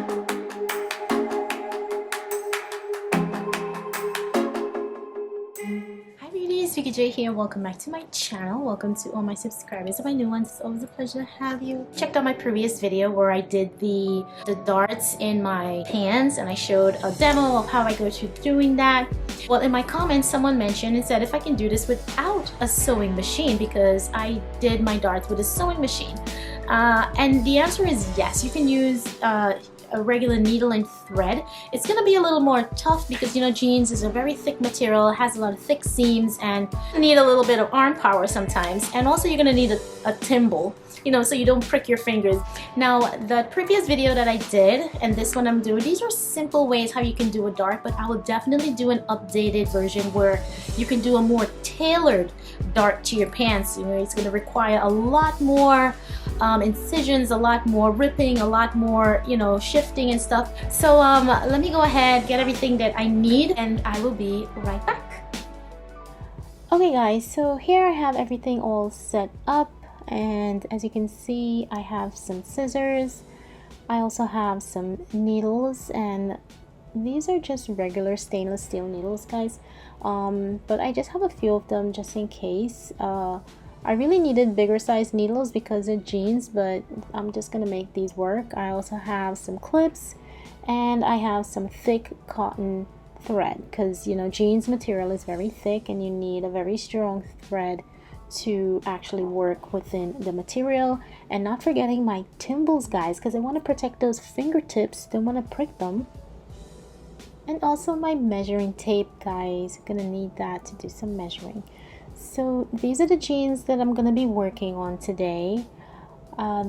Hi beauties, VickyJ here. Welcome back to my channel. Welcome to all my subscribers. If I'm new ones, it's always a pleasure to have you. Checked out my previous video where I did the darts in my hands and I showed a demo of how I go to doing that. Well, in my comments, someone mentioned and said if I can do this without a sewing machine, because I did my darts with a sewing machine. And the answer is yes, you can use a regular needle and thread. It's gonna be a little more tough because, you know, jeans is a very thick material, has a lot of thick seams, and you need a little bit of arm power sometimes. And also you're gonna need a thimble, you know, so you don't prick your fingers. Now, the previous video that I did and this one I'm doing, these are simple ways how you can do a dart, but I will definitely do an updated version where you can do a more tailored dart to your pants. You know, it's gonna require a lot more incisions, a lot more ripping, a lot more, you know, shifting and stuff. So let me go ahead, get everything that I need, and I will be right back. Okay guys, so here I have everything all set up, and as you can see, I have some scissors. I also have some needles, and these are just regular stainless steel needles, guys, but I just have a few of them just in case. I really needed bigger size needles because they're jeans, but I'm just gonna make these work. I also have some clips and I have some thick cotton thread because, you know, jeans material is very thick and you need a very strong thread to actually work within the material. And not forgetting my thimbles, guys, because I want to protect those fingertips, don't want to prick them. And also my measuring tape, guys, gonna need that to do some measuring. So these are the jeans that I'm gonna be working on today.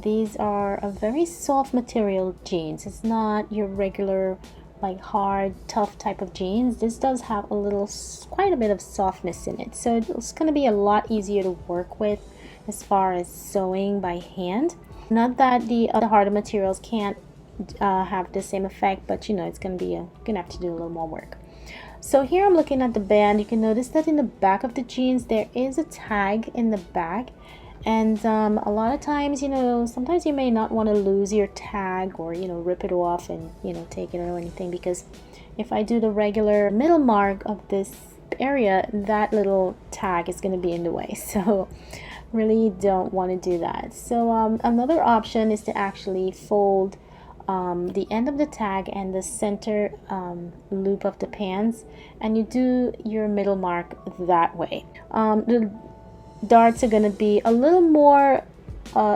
These are a very soft material jeans. It's not your regular like hard tough type of jeans. This does have a little, quite a bit of softness in it, so it's gonna be a lot easier to work with as far as sewing by hand. Not that the other harder materials can't have the same effect, but you know, it's gonna have to do a little more work. So here I'm looking at the band. You can notice that in the back of the jeans there is a tag in the back, and a lot of times, you know, sometimes you may not want to lose your tag or, you know, rip it off and, you know, take it or anything, because if I do the regular middle mark of this area, that little tag is going to be in the way, so really don't want to do that. So another option is to actually fold the end of the tag and the center loop of the pants, and you do your middle mark that way. The darts are going to be a little more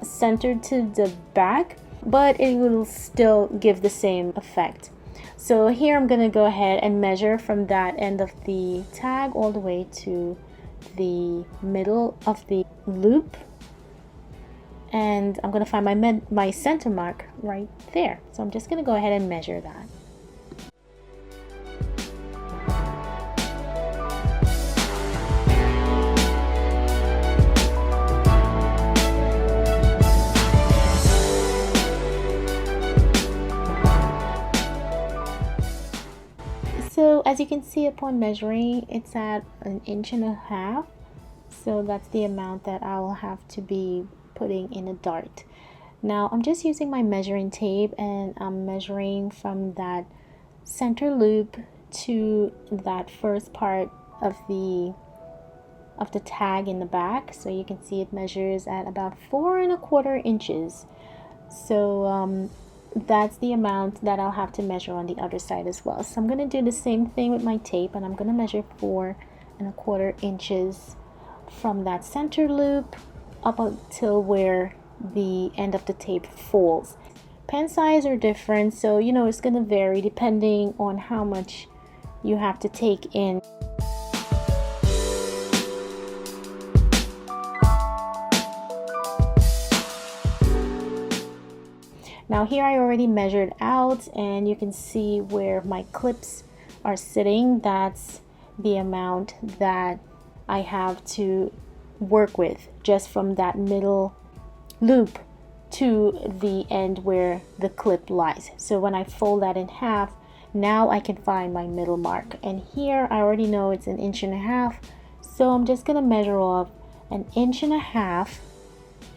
centered to the back, but it will still give the same effect. So here I'm going to go ahead and measure from that end of the tag all the way to the middle of the loop, and I'm going to find my center mark right there. So I'm just going to go ahead and measure that. So as you can see, upon measuring, it's at 1.5 inches. So that's the amount that I will have to be putting in a dart. Now I'm just using my measuring tape and I'm measuring from that center loop to that first part of the tag in the back. So you can see it measures at about 4.25 inches. So that's the amount that I'll have to measure on the other side as well. So I'm going to do the same thing with my tape, and I'm going to measure 4.25 inches from that center loop up until where the end of the tape falls. Pen size are different, so you know, it's going to vary depending on how much you have to take in. Now here I already measured out, and you can see where my clips are sitting. That's the amount that I have to work with just from that middle loop to the end where the clip lies. So when I fold that in half, now I can find my middle mark, and here I already know it's 1.5 inches, so I'm just gonna measure off 1.5 inches,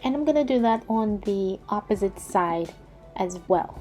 and I'm gonna do that on the opposite side as well.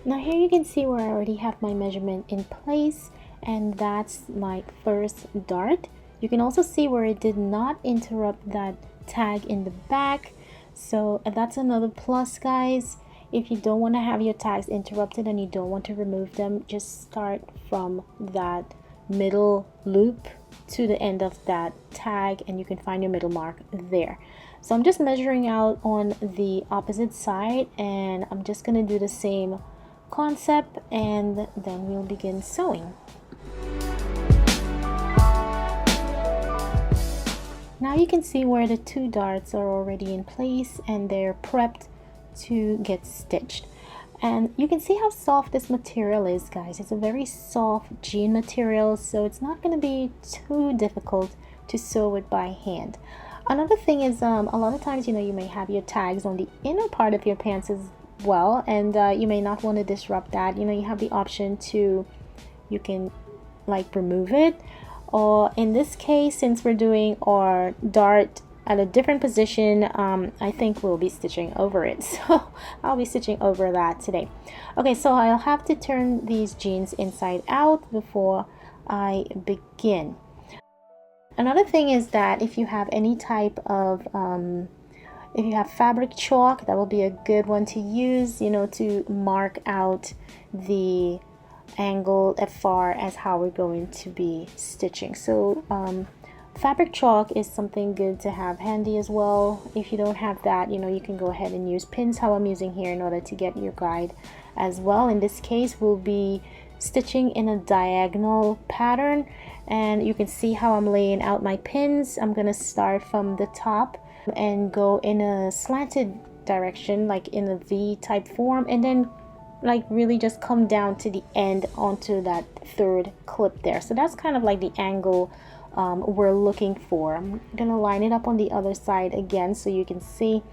Now here you can see where I already have my measurement in place, and that's my first dart. You can also see where it did not interrupt that tag in the back, so that's another plus, guys. If you don't want to have your tags interrupted and you don't want to remove them, just start from that middle loop to the end of that tag and you can find your middle mark there. So I'm just measuring out on the opposite side, and I'm just going to do the same concept, and then we'll begin sewing. Now you can see where the two darts are already in place and they're prepped to get stitched. And you can see how soft this material is, guys. It's a very soft jean material, so it's not going to be too difficult to sew it by hand. Another thing is, a lot of times, you know, you may have your tags on the inner part of your pants as well, and you may not want to disrupt that. You know, you have the option to, you can like remove it, or in this case, since we're doing our dart at a different position, I think we'll be stitching over it, so I'll be stitching over that today. Okay, so I'll have to turn these jeans inside out before I begin. Another thing is that if you have any type of if you have fabric chalk, that will be a good one to use, you know, to mark out the angle as far as how we're going to be stitching. So fabric chalk is something good to have handy as well. If you don't have that, you know, you can go ahead and use pins, how I'm using here, in order to get your guide as well. In this case, we'll be stitching in a diagonal pattern, and you can see how I'm laying out my pins. I'm gonna start from the top and go in a slanted direction, like in a V type form, and then like really just come down to the end onto that third clip there. So that's kind of like the angle we're looking for. I'm gonna line it up on the other side again so you can see,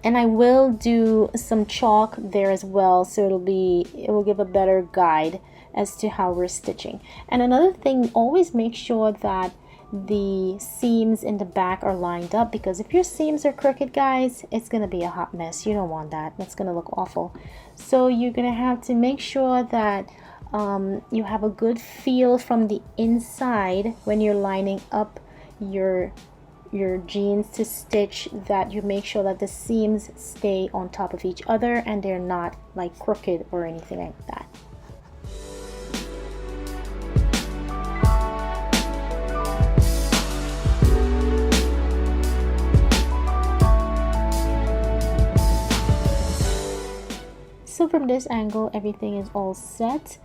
and I will do some chalk there as well, so it will give a better guide as to how we're stitching. And another thing, always make sure that the seams in the back are lined up, because if your seams are crooked, guys, it's gonna be a hot mess. You don't want that. That's gonna look awful. So you're gonna have to make sure that you have a good feel from the inside when you're lining up your jeans to stitch, that you make sure that the seams stay on top of each other and they're not like crooked or anything like that. So from this angle, everything is all set.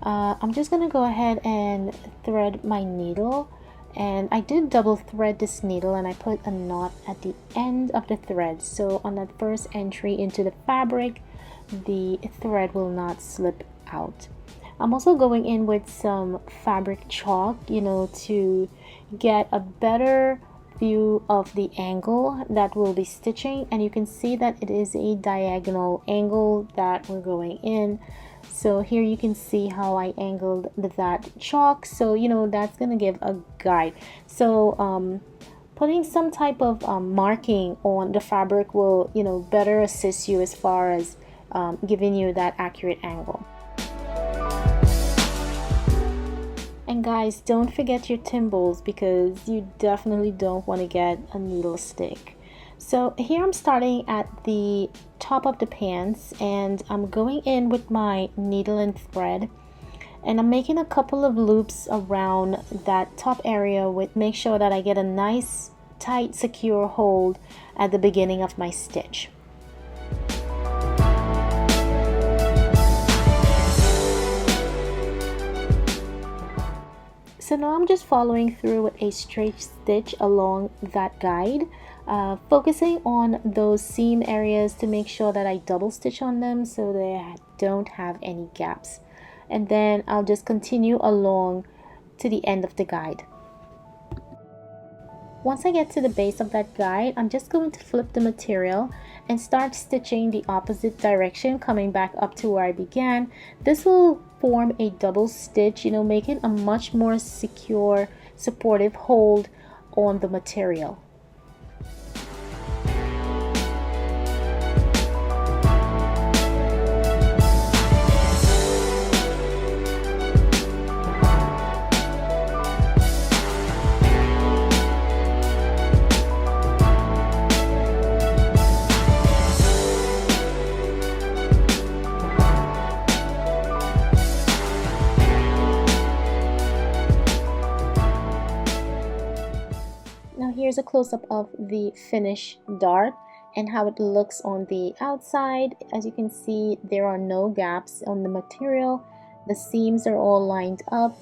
I'm just gonna go ahead and thread my needle, and I did double thread this needle, and I put a knot at the end of the thread, so on that first entry into the fabric, the thread will not slip out. I'm also going in with some fabric chalk, you know, to get a better view of the angle that we'll be stitching, and you can see that it is a diagonal angle that we're going in. So here you can see how I angled that chalk, so you know that's gonna give a guide. So putting some type of marking on the fabric will, you know, better assist you as far as giving you that accurate angle. And guys, don't forget your timbals, because you definitely don't want to get a needle stick. So here I'm starting at the top of the pants, and I'm going in with my needle and thread, and I'm making a couple of loops around that top area with, make sure that I get a nice tight secure hold at the beginning of my stitch. So now I'm just following through with a straight stitch along that guide, focusing on those seam areas to make sure that I double stitch on them so they don't have any gaps. And then I'll just continue along to the end of the guide. Once I get to the base of that guide, I'm just going to flip the material and start stitching the opposite direction, coming back up to where I began. This will form a double stitch, you know, making a much more secure, supportive hold on the material. Now here's a close-up of the finished dart and how it looks on the outside. As you can see, there are no gaps on the material. The seams are all lined up.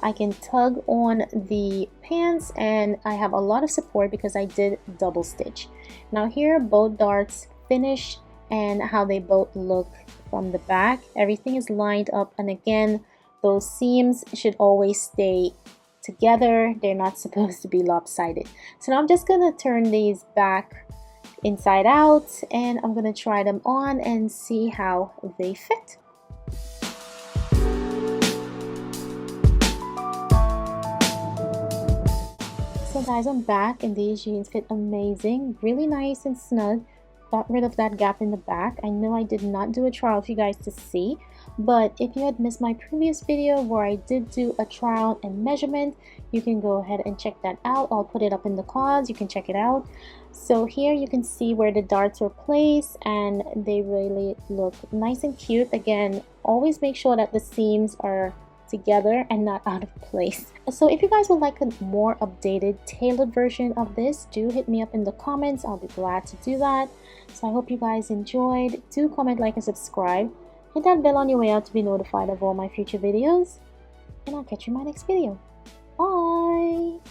I can tug on the pants and I have a lot of support because I did double stitch. Now here are both darts finished and how they both look from the back. Everything is lined up, and again, those seams should always stay together. They're not supposed to be lopsided. So now I'm just gonna turn these back inside out and I'm gonna try them on and see how they fit. So guys, I'm back and these jeans fit amazing, really nice and snug. Got rid of that gap in the back. I know I did not do a trial for you guys to see, but if you had missed my previous video where I did do a trial and measurement, you can go ahead and check that out. I'll put it up in the cards, you can check it out. So here you can see where the darts were placed and they really look nice and cute. Again, always make sure that the seams are together and not out of place. So if you guys would like a more updated tailored version of this, do hit me up in the comments. I'll be glad to do that. So I hope you guys enjoyed. Do comment, like, and subscribe. Hit that bell on your way out to be notified of all my future videos, and I'll catch you in my next video. Bye.